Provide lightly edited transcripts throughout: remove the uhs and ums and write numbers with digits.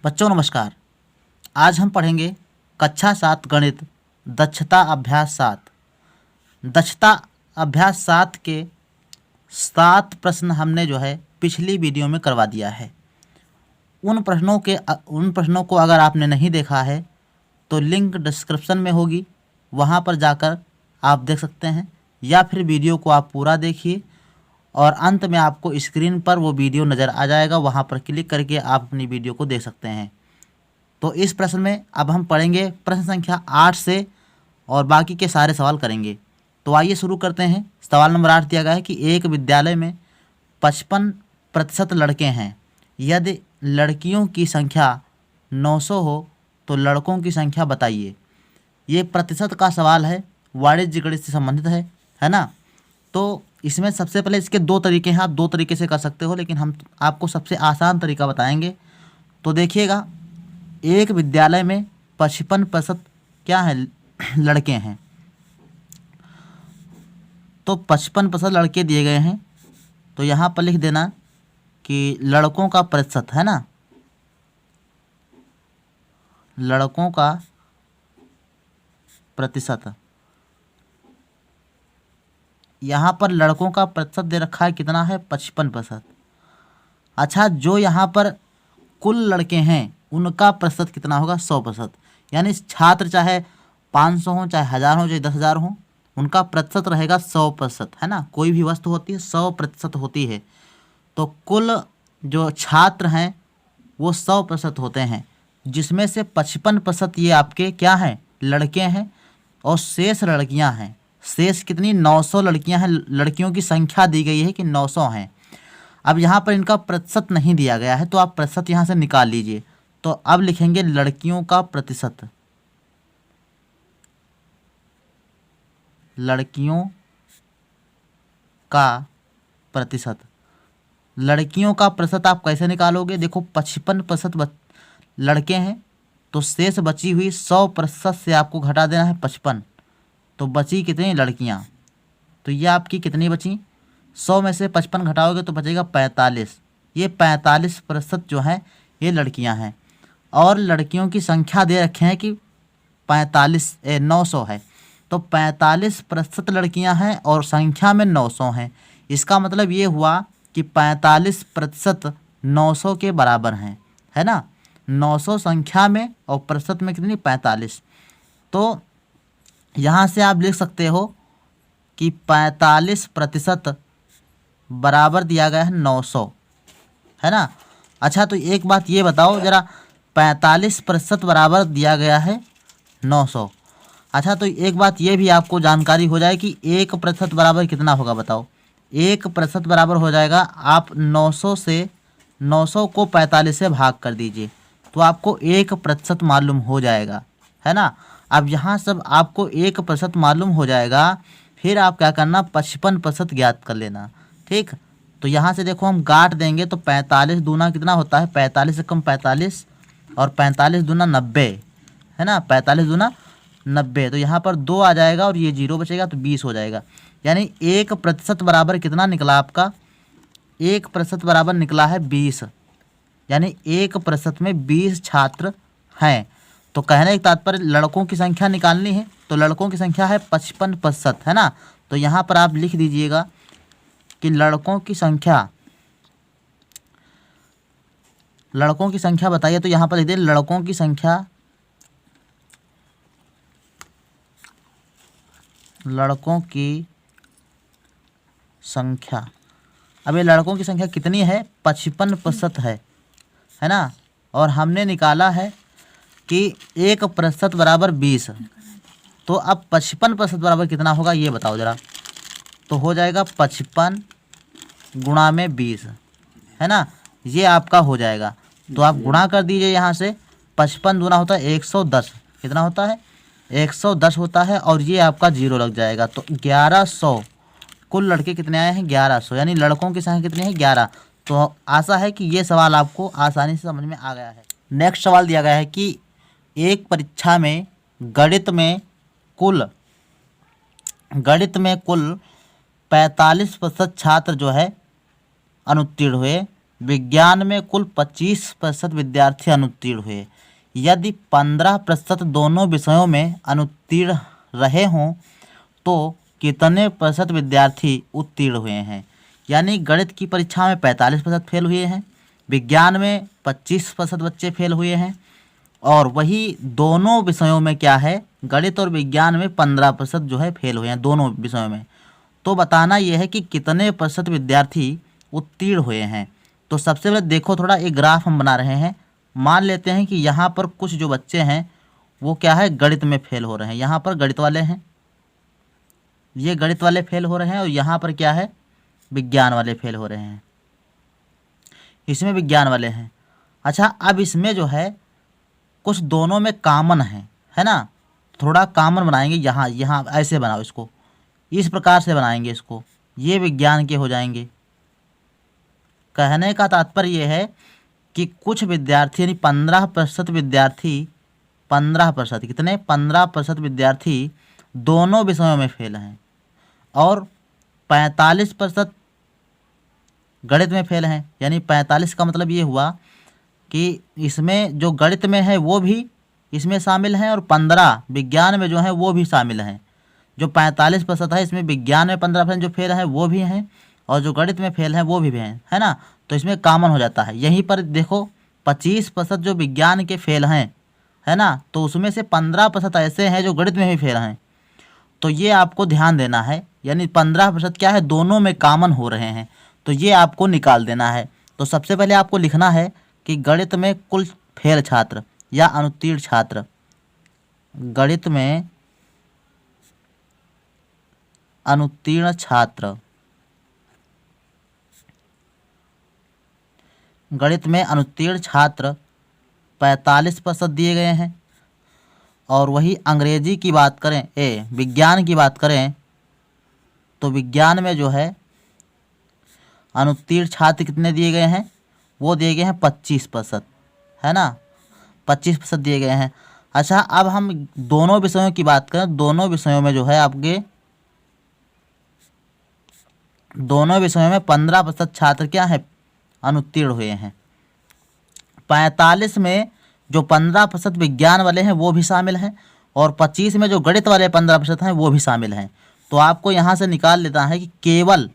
बच्चों नमस्कार। आज हम पढ़ेंगे कक्षा 7 गणित दक्षता अभ्यास 7। दक्षता अभ्यास 7 के 7 प्रश्न हमने पिछली वीडियो में करवा दिया है। उन प्रश्नों को अगर आपने नहीं देखा है तो लिंक डिस्क्रिप्शन में होगी, वहाँ पर जाकर आप देख सकते हैं, या फिर वीडियो को आप पूरा देखिए और अंत में आपको स्क्रीन पर वो वीडियो नज़र आ जाएगा, वहाँ पर क्लिक करके आप अपनी वीडियो को देख सकते हैं। तो इस प्रश्न में अब हम पढ़ेंगे प्रश्न संख्या 8 से और बाकी के सारे सवाल करेंगे। तो आइए शुरू करते हैं। सवाल नंबर 8 दिया गया है कि एक विद्यालय में 55% लड़के हैं। यदि लड़कियों की संख्या 900 हो तो लड़कों की संख्या बताइए। ये प्रतिशत का सवाल है, वाणिज्य गणित से संबंधित है ना। तो इसमें सबसे पहले इसके 2 तरीके हैं, आप 2 तरीके से कर सकते हो, लेकिन हम आपको सबसे आसान तरीका बताएंगे। तो देखिएगा, एक विद्यालय में 55% क्या है, लड़के हैं। तो 55% लड़के दिए गए हैं, तो यहाँ पर लिख देना कि लड़कों का प्रतिशत है ना, लड़कों का प्रतिशत। यहाँ पर लड़कों का प्रतिशत दे रखा है, कितना है, 55%। अच्छा, जो यहाँ पर कुल लड़के हैं उनका प्रतिशत कितना होगा, 100%। यानी छात्र चाहे 500 हो, चाहे 1000 हो, चाहे 10,000 हो, उनका प्रतिशत रहेगा 100%, है ना। कोई भी वस्तु होती है 100% होती है, तो कुल जो छात्र हैं वो 100% होते हैं, जिसमें से 55% ये आपके क्या हैं, लड़के हैं, और शेष लड़कियां हैं। शेष कितनी, 900 लड़कियां हैं। लड़कियों की संख्या दी गई है कि 900 हैं। अब यहाँ पर इनका प्रतिशत नहीं दिया गया है, तो आप प्रतिशत यहाँ से निकाल लीजिए। तो अब लिखेंगे लड़कियों का प्रतिशत, लड़कियों का प्रतिशत। लड़कियों का प्रतिशत आप कैसे निकालोगे, देखो 55% लड़के हैं, तो शेष बची हुई 100% से आपको घटा देना है 55, तो बची कितनी, लड़कियां। तो ये आपकी कितनी बची, 100 में से 55 घटाओगे तो बचेगा 45। ये 45% जो है ये लड़कियां हैं, और लड़कियों की संख्या दे रखे हैं कि 900 है, तो 45% लड़कियां हैं और संख्या में 900 हैं। इसका मतलब ये हुआ कि 45% 900 के बराबर हैं, है ना। 900 संख्या में और प्रतिशत में कितनी, 45। तो यहाँ से आप लिख सकते हो कि 45% बराबर दिया गया है 900, है ना। अच्छा, तो एक बात ये बताओ जरा, 45% बराबर दिया गया है 900। अच्छा, तो एक बात ये भी आपको जानकारी हो जाए कि 1% बराबर कितना होगा, बताओ। 1% बराबर हो जाएगा, आप 900 को 45 से भाग कर दीजिए, तो आपको 1% मालूम हो जाएगा, है ना। अब यहाँ सब आपको 1% मालूम हो जाएगा, फिर आप क्या करना, 55% ज्ञात कर लेना, ठीक। तो यहाँ से देखो हम गांठ देंगे, तो 45 दूना कितना होता है, 45 से कम 45, और 45 दूना 90, है ना। 45 दूना 90, तो यहाँ पर 2 आ जाएगा और ये 0 बचेगा, तो 20 हो जाएगा। यानी 1% बराबर कितना निकला आपका, 1% बराबर निकला है 20। यानी 1% में 20 छात्र हैं। तो कहने का तात्पर्य लड़कों की संख्या निकालनी है, तो लड़कों की संख्या है 55%, है ना। तो यहाँ पर आप लिख दीजिएगा कि लड़कों की संख्या बताइए। तो यहाँ पर लिख दीजिए लड़कों की संख्या, लड़कों की संख्या। अब ये लड़कों की संख्या कितनी है, 55% है ना। और हमने निकाला है कि 1% बराबर 20, तो अब 55% बराबर कितना होगा, ये बताओ ज़रा। तो हो जाएगा 55 गुणा में 20, है ना, ये आपका हो जाएगा। तो आप गुणा कर दीजिए यहाँ से, 55 दूना होता है 110, कितना होता है, 110 होता है, और ये आपका 0 लग जाएगा। तो 1100 कुल लड़के कितने आए हैं, 1100, यानी लड़कों की संख्या कितनी है, 11। तो आशा है कि ये सवाल आपको आसानी से समझ में आ गया है। नेक्स्ट सवाल दिया गया है कि एक परीक्षा में गणित में कुल 45% छात्र जो है अनुत्तीर्ण हुए, विज्ञान में कुल 25% विद्यार्थी अनुत्तीर्ण हुए। यदि 15% दोनों विषयों में अनुत्तीर्ण रहे हों तो कितने प्रतिशत विद्यार्थी उत्तीर्ण हुए हैं? यानी गणित की परीक्षा में 45% फेल हुए हैं, विज्ञान में 25% बच्चे फेल हुए हैं, और वही दोनों विषयों में क्या है, गणित और विज्ञान में 15% जो है फेल हुए हैं दोनों विषयों में। तो बताना यह है कि कितने प्रतिशत विद्यार्थी उत्तीर्ण हुए हैं। तो सबसे पहले देखो, थोड़ा एक ग्राफ हम बना रहे हैं। मान लेते हैं कि यहाँ पर कुछ जो बच्चे हैं वो क्या है, गणित में फेल हो रहे हैं। यहाँ पर गणित वाले हैं, ये गणित वाले फेल हो रहे हैं, और यहाँ पर क्या है, विज्ञान वाले फेल हो रहे हैं। इसमें विज्ञान वाले हैं। अच्छा, अब इसमें जो है कुछ दोनों में कॉमन है ना। थोड़ा कॉमन बनाएंगे, यहाँ यहाँ ऐसे बनाओ इसको, इस प्रकार से बनाएंगे इसको, ये विज्ञान के हो जाएंगे। कहने का तात्पर्य यह है कि कुछ विद्यार्थी यानी 15% विद्यार्थी, 15% कितने, 15% विद्यार्थी दोनों विषयों में फेल हैं, और 45% गणित में फेल हैं। यानी 45 का मतलब ये हुआ कि इसमें जो गणित में है वो भी इसमें शामिल हैं, और 15 विज्ञान में जो है वो भी शामिल हैं। जो 45% है इसमें विज्ञान में 15% जो फेल हैं वो भी हैं, और जो गणित में फेल हैं वो भी हैं, है ना। तो इसमें कॉमन हो जाता है। यहीं पर देखो 25% जो विज्ञान के फेल हैं, है ना, तो उसमें से 15% ऐसे हैं जो गणित में भी फेल हैं। तो ये आपको ध्यान देना है, यानी 15% क्या है, दोनों में कॉमन हो रहे हैं, तो ये आपको निकाल देना है। तो सबसे पहले आपको लिखना है कि गणित में कुल फेल छात्र या अनुत्तीर्ण छात्र, गणित में अनुत्तीर्ण छात्र, गणित में अनुत्तीर्ण छात्र 45% दिए गए हैं। और वही अंग्रेजी की बात करें, विज्ञान की बात करें, तो विज्ञान में जो है अनुत्तीर्ण छात्र कितने दिए गए हैं, वो दिए गए हैं 25%, है ना, 25% दिए गए हैं। अच्छा, अब हम दोनों विषयों की बात करें, दोनों विषयों में जो है आपके, दोनों विषयों में 15% छात्र क्या है, अनुत्तीर्ण हुए हैं। 45 में जो 15% विज्ञान वाले हैं वो भी शामिल हैं, और 25 में जो गणित वाले 15% हैं वो भी शामिल हैं। तो आपको यहाँ से निकाल लेना है कि केवल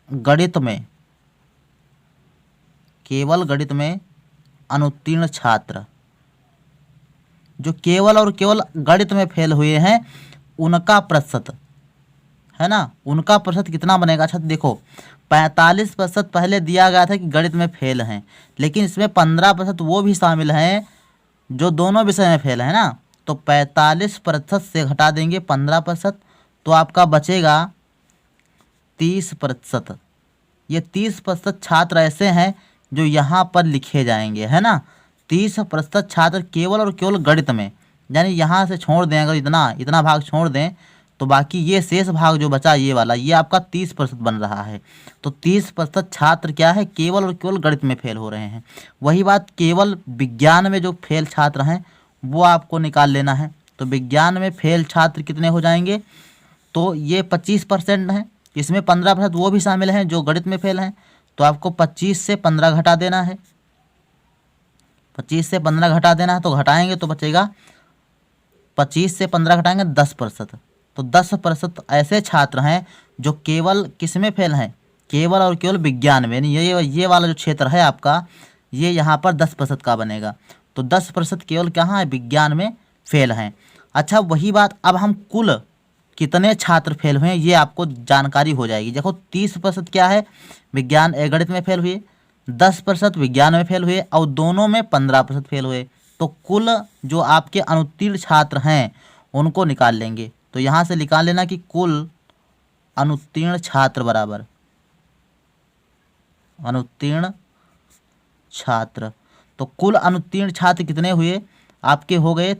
गणित में, केवल गणित में अनुत्तीर्ण छात्र, जो केवल और केवल गणित में फेल हुए हैं, उनका प्रतिशत, है ना, उनका प्रतिशत कितना बनेगा। अच्छा देखो, 45% पहले दिया गया था कि गणित में फेल हैं, लेकिन इसमें 15% वो भी शामिल हैं जो दोनों विषय में फेल हैं ना। तो 45% से घटा देंगे 15%, तो आपका बचेगा 30%। ये 30% छात्र ऐसे हैं जो यहाँ पर लिखे जाएंगे, है ना। 30% छात्र केवल और केवल गणित में, यानी यहाँ से छोड़ दें, अगर इतना भाग छोड़ दें तो बाकी ये शेष भाग जो बचा ये वाला, ये आपका 30% बन रहा है। तो 30% छात्र क्या है, केवल और केवल गणित में फेल हो रहे हैं। वही बात केवल विज्ञान में जो फेल छात्र हैं वो आपको निकाल लेना है। तो विज्ञान में फेल छात्र कितने हो जाएंगे, तो ये 25% हैं, इसमें 15% वो भी शामिल हैं जो गणित में फेल हैं। तो आपको 25 से 15 घटा देना है, 25 से 15 घटा देना है। तो घटाएंगे तो बचेगा, 25 से 15 घटाएंगे 10%। तो 10% ऐसे छात्र हैं जो केवल किस में फेल हैं, केवल और केवल विज्ञान में। यानी ये वाला जो क्षेत्र है आपका, ये यहाँ पर 10% का बनेगा। तो 10% केवल कहाँ है, विज्ञान में फेल हैं। अच्छा, वही बात अब हम कुल कितने छात्र फेल हुए ये आपको जानकारी हो जाएगी। देखो 30% क्या है, विज्ञान गणित में फेल हुए, 10% विज्ञान में फेल हुए, और दोनों में 15% फेल हुए। तो कुल जो आपके अनुत्तीर्ण छात्र हैं उनको निकाल लेंगे। तो यहाँ से निकाल लेना कि कुल अनुत्तीर्ण छात्र बराबर अनुत्तीर्ण छात्र। तो कुल अनुत्तीर्ण छात्र कितने हुए आपके, हो गए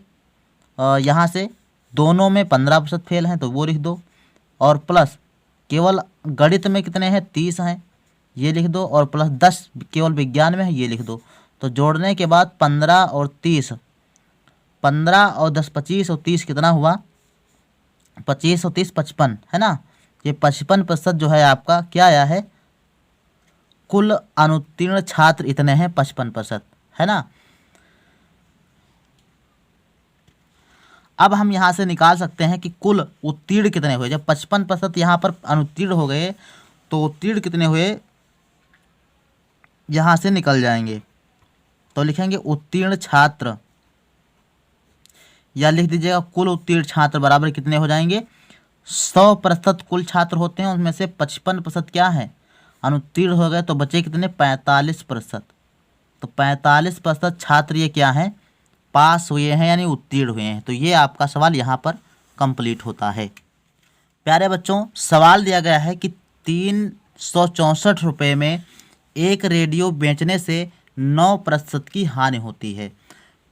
यहाँ से दोनों में 15% फेल हैं तो वो लिख दो, और प्लस केवल गणित में कितने हैं, 30 हैं, ये लिख दो, और प्लस 10 केवल विज्ञान में है, ये लिख दो। तो जोड़ने के बाद 15 और 30, 15 और 10 25 और 30 कितना हुआ, 25 और 30 55, है ना। ये 55% जो है आपका क्या आया है, कुल अनुत्तीर्ण छात्र इतने हैं 55%, है ना। अब हम यहाँ से निकाल सकते हैं कि कुल उत्तीर्ण कितने हुए। जब 55% यहाँ पर अनुत्तीर्ण हो गए तो उत्तीर्ण कितने हुए यहाँ से निकल जाएंगे। तो लिखेंगे उत्तीर्ण छात्र, या लिख दीजिएगा कुल उत्तीर्ण छात्र बराबर कितने हो जाएंगे, 100% कुल छात्र होते हैं, उसमें से 55% क्या है, अनुत्तीर्ण हो गए, तो बचे कितने, 45%। तो 45% छात्र ये क्या हैं, पास हुए हैं यानी उत्तीर्ण हुए हैं। तो ये आपका सवाल यहाँ पर कंप्लीट होता है। प्यारे बच्चों, सवाल दिया गया है कि 364 रुपये में एक रेडियो बेचने से 9% की हानि होती है,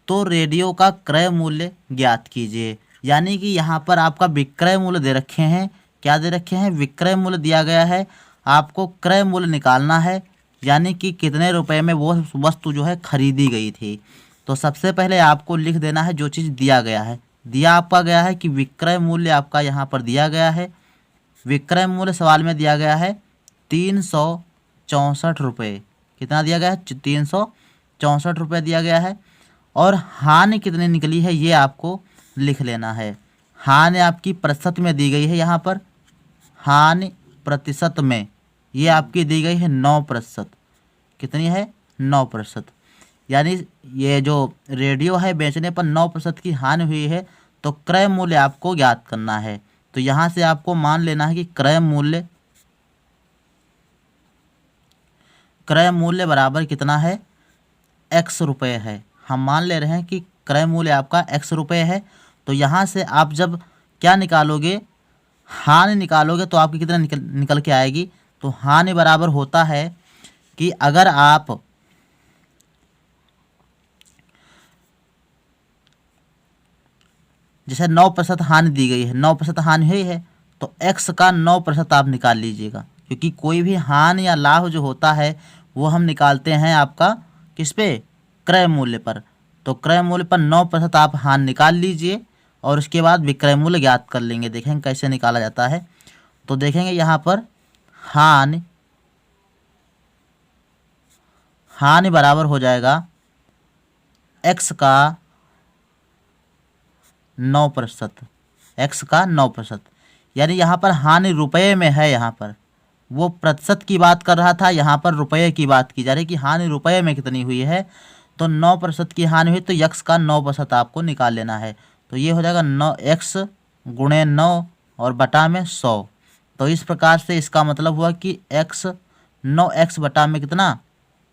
तो रेडियो का क्रय मूल्य ज्ञात कीजिए। यानी कि यहाँ पर आपका विक्रय मूल्य दे रखे हैं। क्या दे रखे हैं, विक्रय मूल्य दिया गया है, आपको क्रय मूल्य निकालना है, यानी कि कितने रुपए में वो वस्तु जो है खरीदी गई थी। तो सबसे पहले आपको लिख देना है जो चीज़ दिया गया है। दिया आपका गया है कि विक्रय मूल्य आपका यहाँ पर दिया गया है। विक्रय मूल्य सवाल में दिया गया है 364 रुपये। कितना दिया गया है, 364 रुपये दिया गया है। और हानि कितनी निकली है ये आपको लिख लेना है। हानि आपकी प्रतिशत में दी गई है, यहाँ पर हानि प्रतिशत में ये आपकी दी गई है 9%। कितनी है, 9%। यानी ये जो रेडियो है बेचने पर 9% की हानि हुई है, तो क्रय मूल्य आपको ज्ञात करना है। तो यहाँ से आपको मान लेना है कि क्रय मूल्य बराबर कितना है, x रुपये है। हम मान ले रहे हैं कि क्रय मूल्य आपका x रुपये है। तो यहाँ से आप जब क्या निकालोगे, हानि निकालोगे, तो आपकी कितना निकल के आएगी। तो हानि बराबर होता है कि अगर आप जैसे 9% हानि दी गई है, 9% हानि हुई है, तो x का 9% आप निकाल लीजिएगा, क्योंकि कोई भी हानि या लाभ जो होता है वो हम निकालते हैं आपका किस पे, क्रय मूल्य पर। तो क्रय मूल्य पर 9% आप हानि निकाल लीजिए और उसके बाद विक्रय मूल्य ज्ञात कर लेंगे। देखेंगे कैसे निकाला जाता है। तो देखेंगे यहाँ पर हानि बराबर हो जाएगा x का 9%, x का 9%। यानी यहाँ पर हानि रुपये में है, यहाँ पर वो प्रतिशत की बात कर रहा था, यहाँ पर रुपये की बात की जा रही है कि हानि रुपये में कितनी हुई है। तो 9% की हानि हुई, तो x का 9% आपको निकाल लेना है। तो ये हो जाएगा 9x गुणे 9 और बटा में 100। तो इस प्रकार से इसका मतलब हुआ कि 9x बटा में कितना,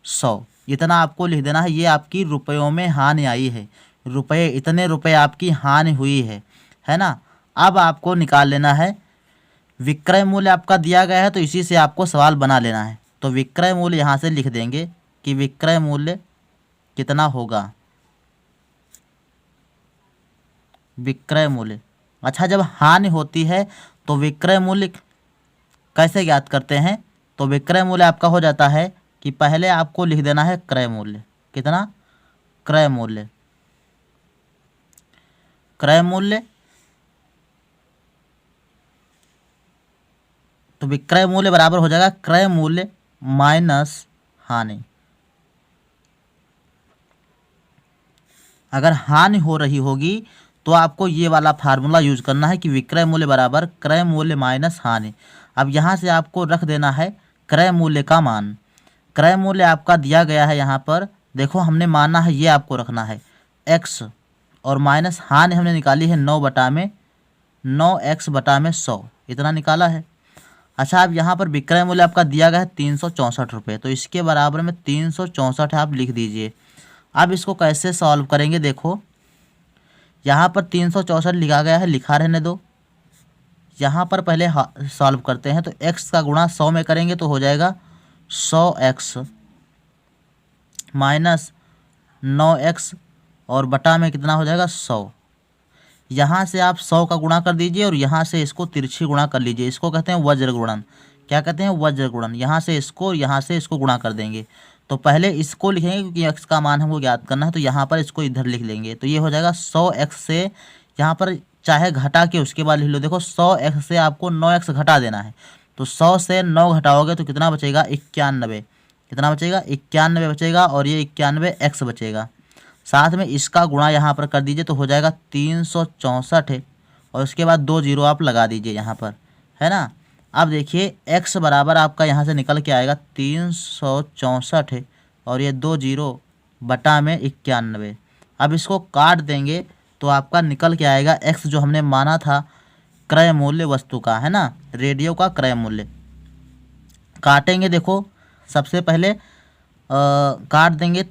100। इतना आपको लिख देना है। ये आपकी रुपयों में हानि आई है, रुपये, इतने रुपये आपकी हानि हुई है ना। अब आपको निकाल लेना है विक्रय मूल्य। आपका दिया गया है तो इसी से आपको सवाल बना लेना है। तो विक्रय मूल्य यहाँ से लिख देंगे कि विक्रय मूल्य कितना होगा, विक्रय मूल्य। अच्छा, जब हानि होती है तो विक्रय मूल्य कैसे ज्ञात करते हैं। तो विक्रय मूल्य आपका हो जाता है कि पहले आपको लिख देना है क्रय मूल्य। कितना, क्रय मूल्य। क्रय मूल्य, तो विक्रय मूल्य बराबर हो जाएगा क्रय मूल्य माइनस हानि। अगर हानि हो रही होगी तो आपको ये वाला फार्मूला यूज करना है कि विक्रय मूल्य बराबर क्रय मूल्य माइनस हानि। अब यहाँ से आपको रख देना है क्रय मूल्य का मान। क्रय मूल्य आपका दिया गया है, यहाँ पर देखो हमने माना है, ये आपको रखना है x, और माइनस हानि हमने निकाली है 9x बटा में 100, इतना निकाला है। अच्छा, अब यहाँ पर विक्रय मूल्य आपका दिया गया है 364 रुपये, तो इसके बराबर में 364 आप लिख दीजिए। अब इसको कैसे सॉल्व करेंगे, देखो यहाँ पर 364 लिखा गया है, लिखा रहने दो। यहाँ पर पहले सॉल्व करते हैं। तो x का गुणा 100 में करेंगे तो हो जाएगा 100x माइनस 9x और बटा में कितना हो जाएगा 100। यहाँ से आप 100 का गुणा कर दीजिए और यहाँ से इसको तिरछी गुणा कर लीजिए। इसको कहते हैं वज्र गुणन। क्या कहते हैं, वज्र गुणन। यहाँ से इसको और यहाँ से इसको गुणा कर देंगे। तो पहले इसको लिखेंगे क्योंकि x का मान हमको ज्ञात करना है, तो यहाँ पर इसको इधर लिख लेंगे। तो ये हो जाएगा 100x से यहाँ पर चाहे घटा के उसके बाद लिख लो। देखो 100x से आपको 9x घटा देना है, तो 100 से 9 घटाओगे तो कितना बचेगा 91। कितना बचेगा 91 बचेगा, और ये 91x बचेगा। साथ में इसका गुणा यहाँ पर कर दीजिए तो हो जाएगा 364 है, और उसके बाद 2 जीरो आप लगा दीजिए यहाँ पर, है ना। अब देखिए x बराबर आपका यहाँ से निकल के आएगा 364 है, और ये 2 जीरो बटा में 91। अब इसको काट देंगे तो आपका निकल के आएगा x, जो हमने माना था क्रय मूल्य वस्तु का, है ना, रेडियो का क्रय मूल्य। काटेंगे, देखो सबसे पहले काट देंगे,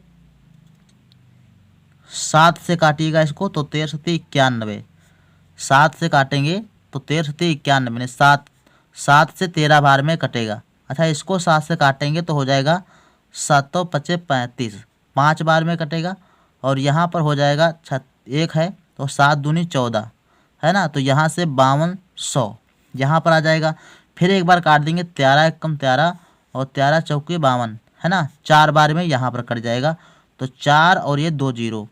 7 से काटिएगा इसको तो 13 सत्ते 91। 7 से काटेंगे तो 13 सत्ते 91 मैंने 7 से 13 बार में कटेगा। अच्छा, इसको 7 से काटेंगे तो हो जाएगा 7 पचे 35, 5 बार में कटेगा। और यहाँ पर हो जाएगा 1 है तो 7 दूनी 14, है ना, तो यहाँ से 5200 यहाँ पर आ जाएगा। फिर एक बार काट देंगे, 13 एकम 13 और 13 चौके 52, है ना, 4 बार में यहाँ पर कट जाएगा, तो 4 और ये 2 जीरो।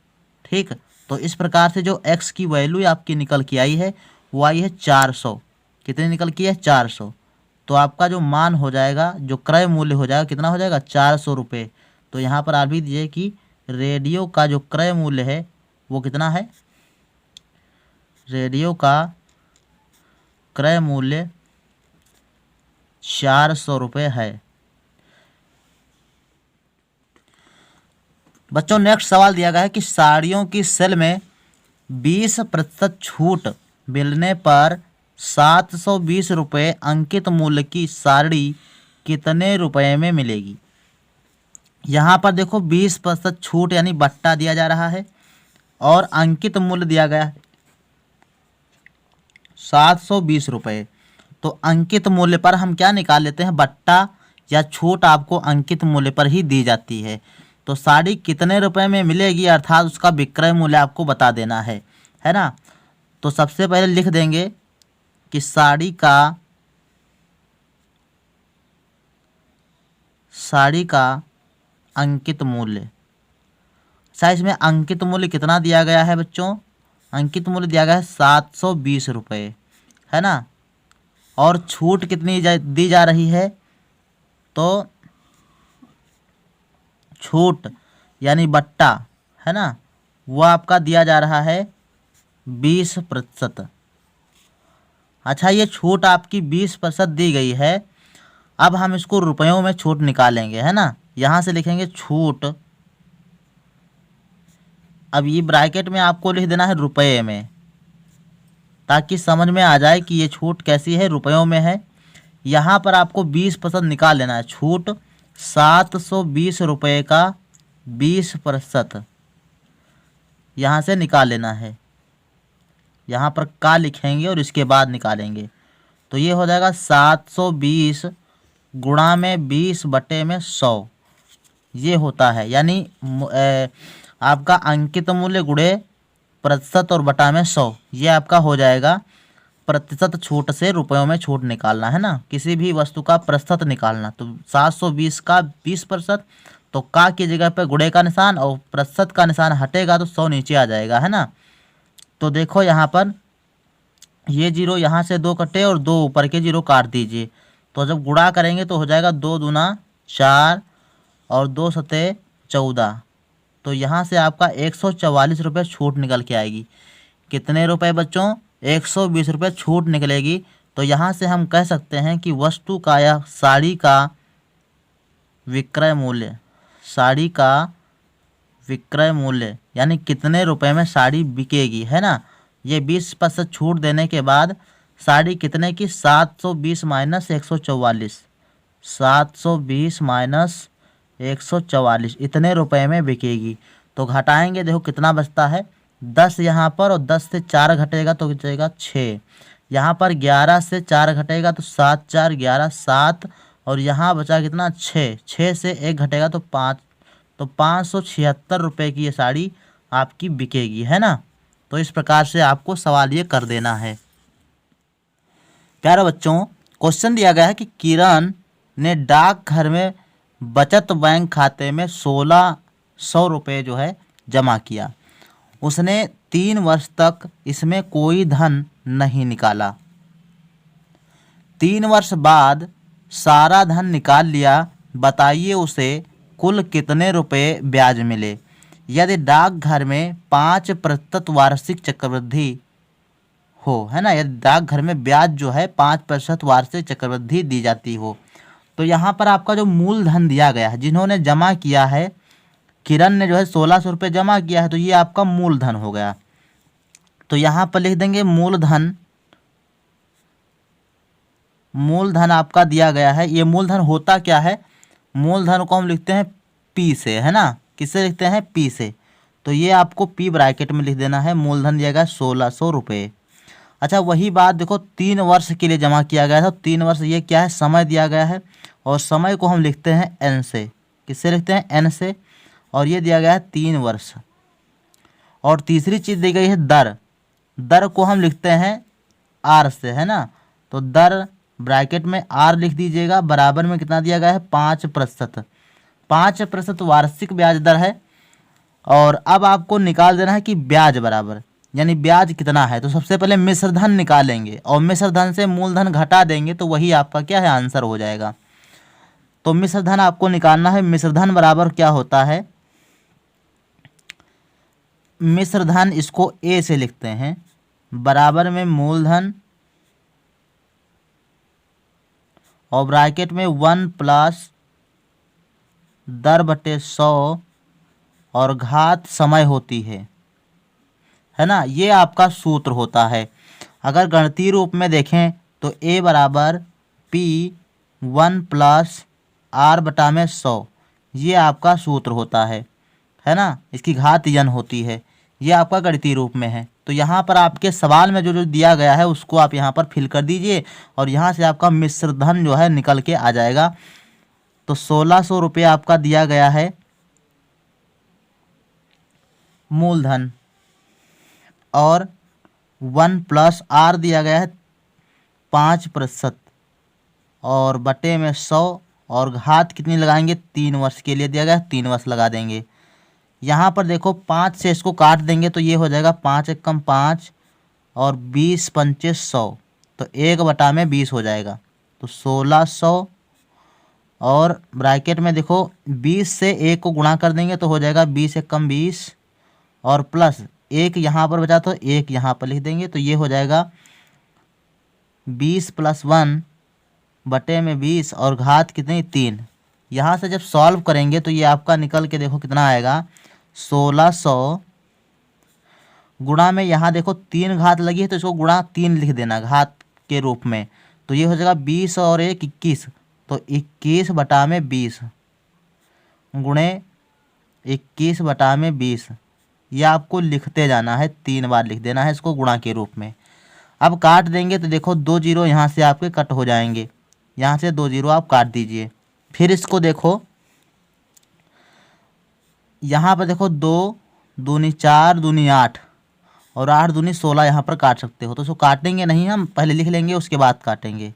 ठीक, तो इस प्रकार से जो x की वैल्यू आपकी निकल के आई है वो आई है 400। कितनी निकल की है 400। तो आपका जो मान हो जाएगा, जो क्रय मूल्य हो जाएगा, कितना हो जाएगा 400 रुपये। तो यहाँ पर आप भी दीजिए कि रेडियो का जो क्रय मूल्य है वो कितना है। रेडियो का क्रय मूल्य 400 रुपये है। बच्चों नेक्स्ट सवाल दिया गया है कि साड़ियों की सेल में 20% छूट मिलने पर 720 रुपये अंकित मूल्य की साड़ी कितने रुपए में मिलेगी। यहाँ पर देखो 20% छूट यानी बट्टा दिया जा रहा है, और अंकित मूल्य दिया गया है 720 रुपये। तो अंकित मूल्य पर हम क्या निकाल लेते हैं, बट्टा या छूट आपको अंकित मूल्य पर ही दी जाती है। तो साड़ी कितने रुपए में मिलेगी अर्थात उसका विक्रय मूल्य आपको बता देना है ना। तो सबसे पहले लिख देंगे कि साड़ी का अंकित मूल्य। साइज में अंकित मूल्य कितना दिया गया है बच्चों, अंकित मूल्य दिया गया है 720 रुपये, है ना। और छूट कितनी दी जा रही है, तो छूट यानी बट्टा, है ना, वो आपका दिया जा रहा है 20%। अच्छा, ये छूट आपकी 20% दी गई है। अब हम इसको रुपयों में छूट निकालेंगे, है ना। यहाँ से लिखेंगे छूट, अब ये ब्रैकेट में आपको लिख देना है रुपये में, ताकि समझ में आ जाए कि ये छूट कैसी है, रुपयों में है। यहाँ पर आपको 20% निकाल लेना है। छूट 720 रुपये का 20% यहाँ से निकाल लेना है। यहाँ पर का लिखेंगे और इसके बाद निकालेंगे, तो ये हो जाएगा 720 गुणा में 20 बटे में 100, ये होता है। यानी आपका अंकित मूल्य गुणे प्रतिशत और बटा में 100, ये आपका हो जाएगा प्रतिशत छूट से रुपयों में छूट निकालना, है ना, किसी भी वस्तु का प्रतिशत निकालना। तो 720 का 20%, तो का की जगह पे गुणे का निशान और प्रतिशत का निशान हटेगा तो 100 नीचे आ जाएगा, है ना। तो देखो यहाँ पर ये जीरो यहाँ से 2 कटे और 2 ऊपर के जीरो काट दीजिए, तो जब गुणा करेंगे तो हो जाएगा 2 दूना 4 और 2 सते 14। तो यहाँ से आपका 144 रुपये छूट निकल के आएगी। कितने रुपए बच्चों, 120 रुपये छूट निकलेगी। तो यहाँ से हम कह सकते हैं कि वस्तु का या साड़ी का विक्रय मूल्य, साड़ी का विक्रय मूल्य यानी कितने रुपए में साड़ी बिकेगी, है ना। ये 20% छूट देने के बाद साड़ी कितने की, 720 माइनस 144, 720 माइनस 144 इतने रुपए में बिकेगी। तो घटाएंगे, देखो कितना बचता है, 10 यहाँ पर और 10 से 4 घटेगा तो बचेगा 6। यहाँ पर 11 से 4 घटेगा तो 7 4 11 7, और यहाँ बचा कितना 6, 6 से 1 घटेगा तो 5, तो 576 रुपये की ये साड़ी आपकी बिकेगी, है ना। तो इस प्रकार से आपको सवाल ये कर देना है। प्यारे बच्चों, क्वेश्चन दिया गया है कि किरण ने डाकघर में बचत बैंक खाते में 1600 रुपये जो है जमा किया। उसने 3 वर्ष तक इसमें कोई धन नहीं निकाला। 3 वर्ष बाद सारा धन निकाल लिया, बताइए उसे कुल कितने रुपए ब्याज मिले। यदि डाकघर में 5% वार्षिक चक्रवृद्धि हो, है ना, यदि डाकघर में ब्याज जो है 5% वार्षिक चक्रवृद्धि दी जाती हो, तो यहाँ पर आपका जो मूलधन दिया गया है, जिन्होंने जमा किया है, किरण ने जो है 1600 रुपये जमा किया है, तो ये आपका मूलधन हो गया। तो यहाँ पर लिख देंगे मूलधन, मूलधन आपका दिया गया है। ये मूलधन होता क्या है, मूलधन को हम लिखते हैं पी से, है ना, किससे लिखते हैं, पी से। तो ये आपको पी ब्रैकेट में लिख देना है। मूलधन दिया गया 1600 रुपये। अच्छा, वही बात देखो 3 वर्ष के लिए जमा किया गया था। 3 वर्ष ये क्या है, समय दिया गया है, और समय को हम लिखते हैं एन से। किससे लिखते हैं, एन से। और ये दिया गया है 3 वर्ष। और तीसरी चीज़ दी गई है दर। दर को हम लिखते हैं आर से, है ना। तो दर ब्रैकेट में आर लिख दीजिएगा, बराबर में कितना दिया गया है, 5%। 5% वार्षिक ब्याज दर है। और अब आपको निकाल देना है कि ब्याज बराबर, यानी ब्याज कितना है। तो सबसे पहले मिश्रधन निकालेंगे, और मिश्रधन से मूलधन घटा देंगे, तो वही आपका क्या है, आंसर हो जाएगा। तो मिश्रधन आपको निकालना है। मिश्रधन बराबर क्या होता है, मिश्रधन इसको ए से लिखते हैं, बराबर में मूलधन और ब्रैकेट में 1 प्लस दर बटे 100 और घात समय होती है ना। ये आपका सूत्र होता है। अगर गणितीय रूप में देखें तो ए बराबर पी 1 प्लस आर बटा में 100, ये आपका सूत्र होता है ना। इसकी घात यन होती है। ये आपका गणितीय रूप में है। तो यहाँ पर आपके सवाल में जो जो दिया गया है उसको आप यहाँ पर फिल कर दीजिए, और यहाँ से आपका मिश्रधन जो है निकल के आ जाएगा। तो 1600 रुपये आपका दिया गया है मूलधन, और 1 प्लस आर दिया गया है 5%, और बटे में 100, और घात कितनी लगाएंगे, 3 वर्ष के लिए दिया गया है, 3 वर्ष लगा देंगे। यहाँ पर देखो 5 से इसको काट देंगे तो ये हो जाएगा 5 एकम 5 और 20 पंचे 100, तो 1/20 हो जाएगा। तो 1600, और ब्रैकेट में देखो 20 से 1 को गुणा कर देंगे तो हो जाएगा 20 एकम 20, और प्लस 1 यहाँ पर बचा तो 1 यहाँ पर लिख देंगे, तो ये हो जाएगा 20 + 1 बटे में 20, और घात कितनी, 3। यहाँ से जब सॉल्व करेंगे तो ये आपका निकल के देखो कितना आएगा, 1600 गुणा में, यहाँ देखो 3 घात लगी है तो इसको गुणा 3 लिख देना घात के रूप में। तो ये हो जाएगा 20 और 1 21, तो 21/20 गुणे 21/20। ये आपको लिखते जाना है, 3 बार लिख देना है इसको गुणा के रूप में। अब काट देंगे तो देखो 2 जीरो यहाँ से आपके कट हो जाएंगे, यहाँ से 2 जीरो आप काट दीजिए। फिर इसको देखो, यहाँ पर देखो 2 दूनी 4 दूनी 8 और 8 दूनी 16 यहाँ पर काट सकते हो। तो इसको काटेंगे नहीं, हम पहले लिख लेंगे उसके बाद काटेंगे।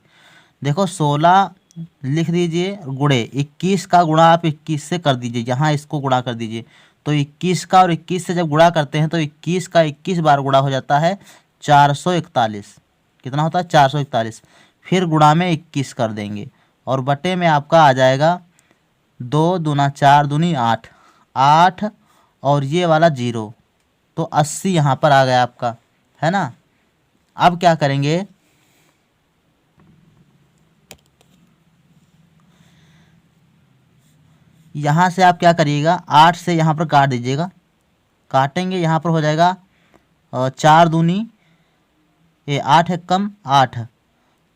देखो 16 लिख दीजिए, गुणे 21 का गुणा आप 21 से कर दीजिए, यहाँ इसको गुणा कर दीजिए। तो 21 का और 21 से जब गुणा करते हैं तो 21 का 21 बार गुणा हो जाता है 441। कितना होता है, 441। फिर गुणा में 21 कर देंगे, और बटे में आपका आ जाएगा 2 दूना 4 दूनी 8 8, और ये वाला 0, तो 80 यहाँ पर आ गया आपका, है ना। अब क्या करेंगे, यहाँ से आप क्या करिएगा, 8 से यहाँ पर काट दीजिएगा। काटेंगे यहाँ पर हो जाएगा 4 दूनी 8 एकम 8,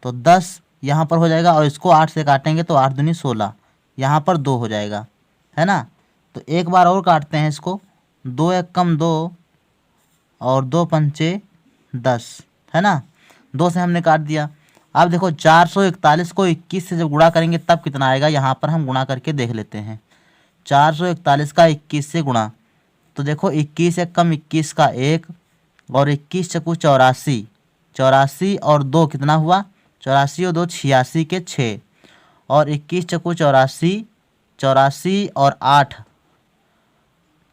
तो 10 यहाँ पर हो जाएगा, और इसको 8 से काटेंगे तो 8 दूनी 16, यहाँ पर 2 हो जाएगा, है ना। तो एक बार और काटते हैं इसको, 2 एकम 2 और 2 पंचे 10, है ना। 2 से हमने काट दिया। अब देखो 441 को 21 से जब गुणा करेंगे तब कितना आएगा, यहाँ पर हम गुणा करके देख लेते हैं। 441 का 21 से गुणा, तो देखो 21 एकम 21 का 1, और 21 चकू 84, 84 और 2 कितना हुआ, 84 और 2 86 के 6, और 21 चकू 84, 84 और 8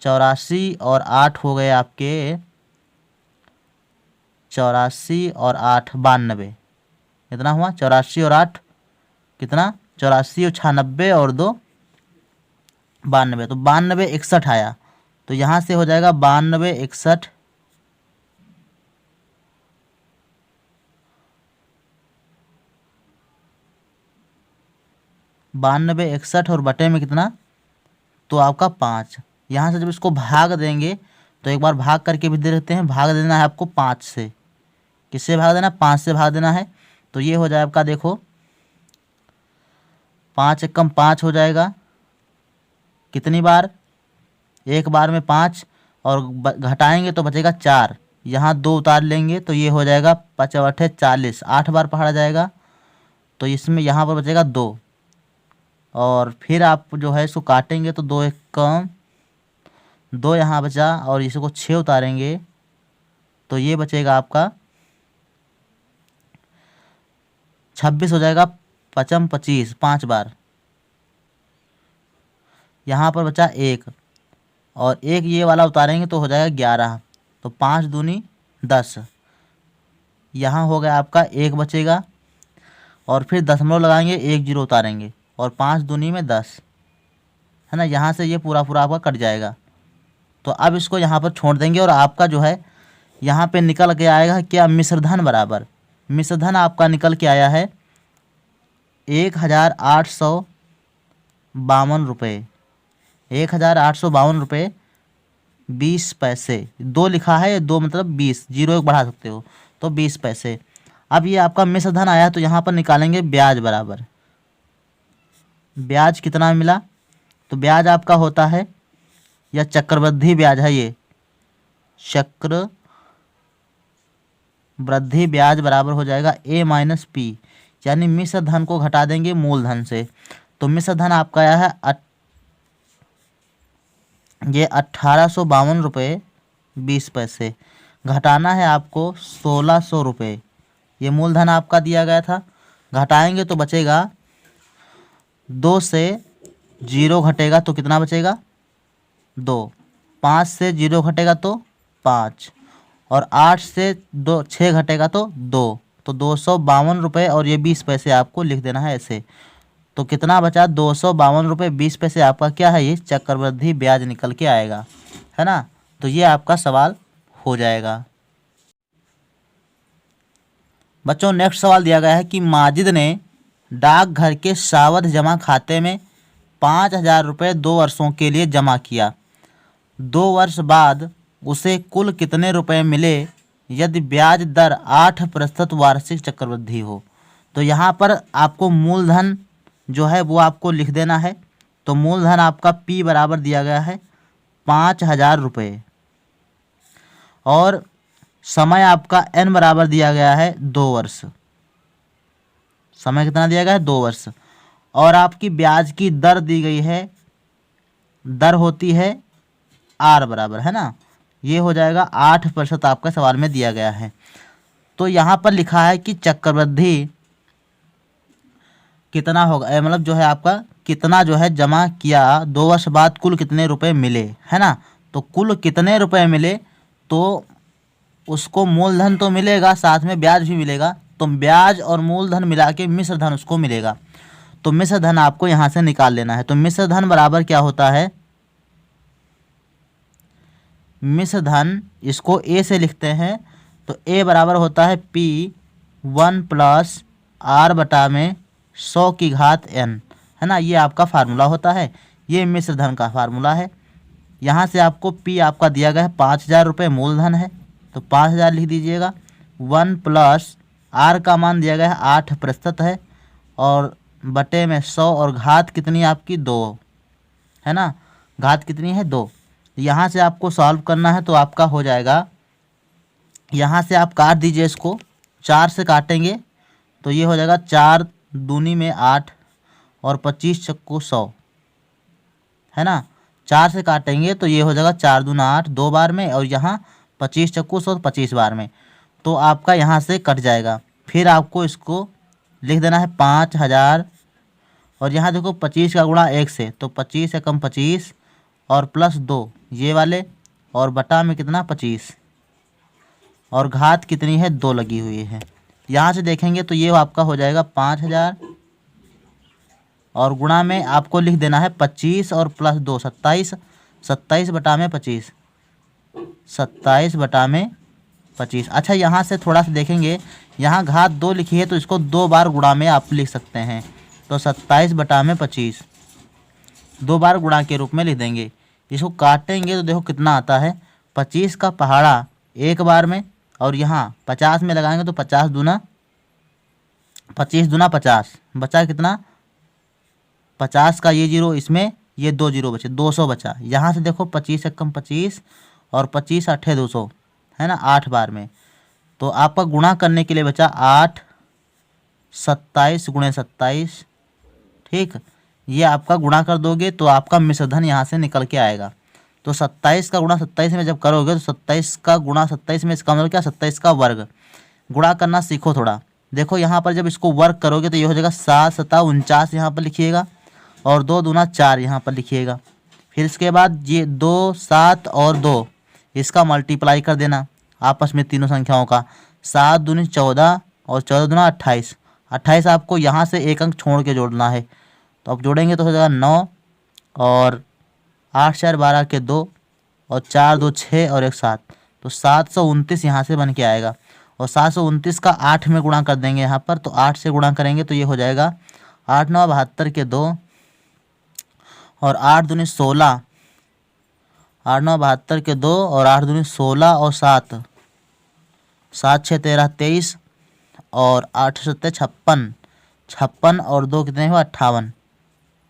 84 और 8 हो गए आपके 84 और 8 92। कितना हुआ? 84 और 8 कितना? 84 और 96 और 2 92। तो 92 61 आया। तो यहाँ से हो जाएगा 92 61 92 61 और बटे में कितना? तो आपका 5। यहाँ से जब इसको भाग देंगे तो एक बार भाग करके भी दे देते हैं। भाग देना है आपको 5 से। किससे भाग देना? 5 से भाग देना है। तो ये हो जाए आपका, देखो 5 एकम 5 हो जाएगा। कितनी बार? एक बार में 5 और घटाएंगे तो बचेगा 4। यहाँ 2 उतार लेंगे तो ये हो जाएगा 5 8 40। 8 बार पढ़ा जाएगा तो इसमें यहाँ पर बचेगा 2। और फिर आप जो है इसको काटेंगे तो 2 एकम 2 यहाँ बचा और इसको 6 उतारेंगे तो ये बचेगा आपका 26 हो जाएगा। 5 25 5 बार। यहाँ पर बचा 1 और 1 ये वाला उतारेंगे तो हो जाएगा 11। तो 5 दूनी 10। यहाँ हो गया आपका 1 बचेगा और फिर दशमलव लगाएंगे, 1 0 उतारेंगे और 5 दूनी में 10, है ना। यहाँ से ये पूरा पूरा आपका कट जाएगा। तो अब इसको यहाँ पर छोड़ देंगे और आपका जो है यहाँ पे निकल के आएगा क्या? मिश्रधन बराबर। मिश्रधन आपका निकल के आया है 1852 रुपये। 1852 रुपये 20 पैसे। 2 लिखा है, 2 मतलब 20, 0 एक बढ़ा सकते हो तो 20 पैसे। अब ये आपका मिश्रधन आया तो यहाँ पर निकालेंगे ब्याज बराबर। ब्याज कितना मिला? तो ब्याज आपका होता है, या चक्रवृद्धि ब्याज है, ये चक्रवृद्धि ब्याज बराबर हो जाएगा A माइनस P, यानी मिश्र धन को घटा देंगे मूलधन से। तो मिश्र धन आपका आया है ये 1852 रुपये 20 पैसे। घटाना है आपको 1600 रुपये। ये मूलधन आपका दिया गया था। घटाएंगे तो बचेगा 2 से 0 घटेगा तो कितना बचेगा? 2। 5 से 0 घटेगा तो 5 और 8 से 6 घटेगा तो 2। तो 252 रुपये और ये 20 पैसे आपको लिख देना है ऐसे। तो कितना बचा? 252 रुपये 20 पैसे आपका क्या है? ये चक्रवृद्धि ब्याज निकल के आएगा, है ना। तो ये आपका सवाल हो जाएगा। बच्चों नेक्स्ट सवाल दिया गया है कि माजिद ने डाकघर के सावधि जमा खाते में 5000 रुपये 2 वर्षों के लिए जमा किया। 2 वर्ष बाद उसे कुल कितने रुपए मिले यदि ब्याज दर 8% वार्षिक चक्रवृद्धि हो? तो यहाँ पर आपको मूलधन जो है वो आपको लिख देना है। तो मूलधन आपका P बराबर दिया गया है 5000 रुपये और समय आपका N बराबर दिया गया है 2 वर्ष। समय कितना दिया गया है? 2 वर्ष। और आपकी ब्याज की दर दी गई है, दर होती है R बराबर, है ना। ये हो जाएगा 8% आपका सवाल में दिया गया है। तो यहाँ पर लिखा है कि चक्रवृद्धि कितना होगा, मतलब जो है आपका कितना जो है जमा किया 2 वर्ष बाद कुल कितने रुपए मिले, है ना। तो कुल कितने रुपए मिले तो उसको मूलधन तो मिलेगा, साथ में ब्याज भी मिलेगा। तो ब्याज और मूलधन मिला के मिश्र धन उसको मिलेगा। तो मिश्र धन आपको यहाँ से निकाल लेना है। तो मिश्र धन बराबर क्या होता है? मिश्र धन इसको A से लिखते हैं तो A बराबर होता है P1 प्लस R बटा में 100 की घात N, है ना। ये आपका फार्मूला होता है, ये मिश्र धन का फार्मूला है। यहाँ से आपको P आपका दिया गया है 5000 रुपये मूलधन है तो 5000 लिख दीजिएगा। 1 प्लस R का मान दिया गया है 8% है और बटे में 100 और घात कितनी आपकी 2, है ना। घात कितनी है? 2। यहाँ से आपको सॉल्व करना है तो आपका हो जाएगा, यहाँ से आप काट दीजिए इसको, 4 से काटेंगे तो ये हो जाएगा 4 दूनी में 8 और 25 चक्कू 100, है ना। 4 से काटेंगे तो ये हो जाएगा 4 दूना 8 2 बार में और यहाँ 25 चक्कू 100 25 बार में। तो आपका यहाँ से कट जाएगा। फिर आपको इसको लिख देना है 5000 और यहाँ देखो 25 का गुणा 1 से तो 25 एकम 25 और प्लस 2 ये वाले, और बटा में कितना 25, और घात कितनी है 2 लगी हुई है। यहाँ से देखेंगे तो ये आपका हो जाएगा 5000, और गुणा में आपको लिख देना है 25 और प्लस 2 27, 27 बटा में 25, 27 बटा में 25। अच्छा यहाँ से थोड़ा सा देखेंगे, यहाँ घात 2 लिखी है तो इसको 2 बार गुणा में आप लिख सकते हैं, तो 27 बटा में 25 2 बार गुणा के रूप में लिख देंगे। इसको काटेंगे तो देखो कितना आता है, 25 का पहाड़ा एक बार में, और यहाँ 50 में लगाएंगे तो 50 दूना 25 दूना 50, बचा कितना 50 का ये जीरो, इसमें ये 2 जीरो बचे, 200 बचा। यहाँ से देखो 25 से कम 25, और 25 8 200 है ना, 8 बार में। तो आपका गुणा करने के लिए बचा 8, 27 गुणे 27, ठीक। ये आपका गुणा कर दोगे तो आपका मिश्रधन यहाँ से निकल के आएगा। तो 27 का गुणा 27 में जब करोगे तो 27 का गुणा 27 में, इसका मतलब क्या 27 का वर्ग। गुणा करना सीखो थोड़ा। देखो यहाँ पर जब इसको वर्ग करोगे तो ये हो जाएगा 7 7 49 यहाँ पर लिखिएगा, और 2 दूना 4 यहाँ पर लिखिएगा। फिर इसके बाद ये 2 7 और 2 इसका मल्टीप्लाई कर देना आपस में तीनों संख्याओं का, 7 दूनी 14 और 14 दूना 28, 28 आपको यहाँ से एक अंक छोड़ के जोड़ना है। तो अब जोड़ेंगे तो हो जाएगा 9, और 8 4 12 के 2, और 4 2 6 और 1 7, तो 729 यहाँ से बन के आएगा। और 729 का 8 में गुणा कर देंगे यहाँ पर, तो 8 से गुणा करेंगे तो ये हो जाएगा 8 9 72 के 2, और 8 दूनी 16, 8 9 72 के 2, और 8 दूनी 16 और 7, 7 6 13 23, और 8 7 56, 56 और 2 कितने हुआ 58,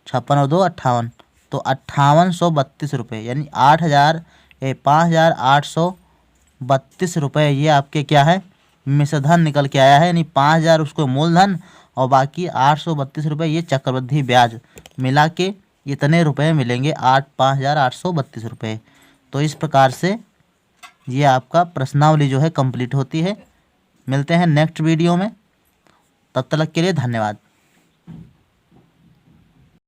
56 और 2 58, तो 5832 रुपये, यानी 5832 रुपये ये आपके क्या है मिश्रधन निकल के आया है। यानी 5000 उसको मूलधन, और बाकी 832 रुपये ये चक्रवृद्धि ब्याज मिला के इतने रुपए मिलेंगे, 5832 रुपये। तो इस प्रकार से ये आपका प्रश्नावली जो है कंप्लीट होती है। मिलते हैं नेक्स्ट वीडियो में, तब तक के लिए धन्यवाद।